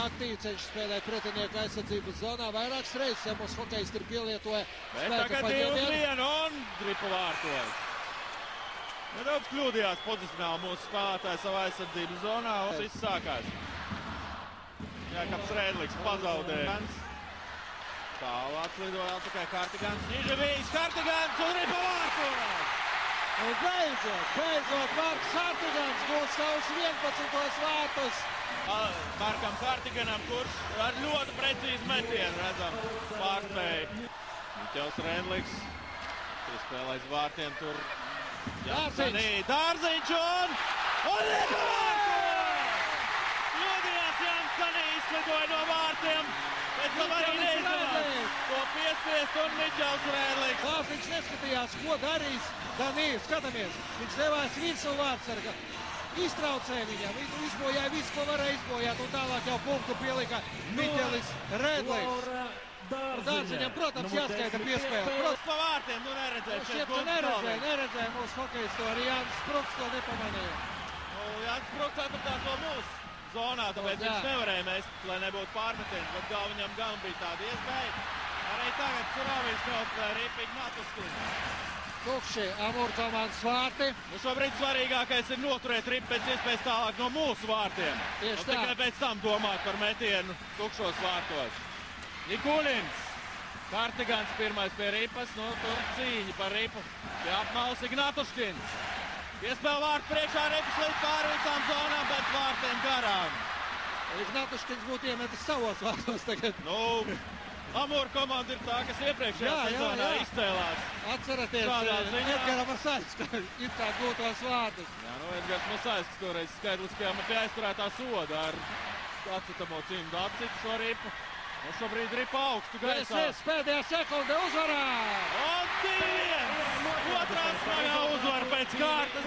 aktīvi cenšas spēlēt pretinieku aizsardzības zonā. Vairākas reizes mūsu hokejisti ir pielietoja spēka paņēmienu. Un Dripa vārtos. Nedaudz kļūdījās pozicionāli mūsu spēlētāji savā aizsardzības zonā. Un viss sākās. Jākaps Rēdliks pazaudēja. Tālāk lidoja atpakaļ Kartigans. Niževijs, Kartigans un Dripa vārtos. Un beidzot Marks Kartigans būs savus 11. vārtus. Markam Kartiganam, kurš ar ļoti precīzu metienu redzam pārspēju. Miķels Rēdliks, kur spēlēs vārtiem tur. Dārziņš un Dripa vārtos! Kļūdījās Jansanī, izslidoja no vārtiem. Pēc tam arī neizdevās to piespiest un Miķels Rēdliks. Dārziņš neskatījās, ko darīs Danīrs. Skatāmies, viņš devās virsū vārtsarga. Iztraucēja viņam, izbojāja visu, ko varēja izbojāt, un tālāk jau punktu pielika Miķelis Rēdliks. Dārziņam, protams, jāskaita piespēle. Pa vārtiem, neredzēja šeit neredzēja mūsu hokejistu, arī Jānis Spruks to nepamanīja. Jānis Spruks atradās vēl mūsu zonā, tāpēc viņš nevarēja mest, lai nebūtu pārmetiens, bet gal viņam gan bija tāda iespēja. Arī tagad Suravīs nospēja Ripīgi Natuskins. Tukši Amūra komandas vārti. Šobrīd svarīgākais ir noturēt Ripu pēc iespējas tālāk no mūsu vārtiem. Tikai pēc tam domāt par metienu tukšos vārtos. Nikulins. Kartigans pirmais pie Ripas. Tur cīņa par Ripu. Pie apmalas Ignatuškins. Piespēl vārtu priekšā, Ripas līdz pāri visām zonām, bet vārtiem garām. Ignatuškins būtu iemetis savos vārtos tagad. Amūra komanda ir tā, kas iepriekšējā sezonā izcēlās. Atceraties, Edgara Masaiska it kā gūtos vārdus. Edgars Masaiskis toreiz skaitliskajā pie aizturētā soda ar atcitamo cimdu atcitu šo Ripu. Un šobrīd Ripa augstu gaisā. Pēdējā sekunde uzvarā! Un 2-1! Otrā smagā uzvara pēc kārtas.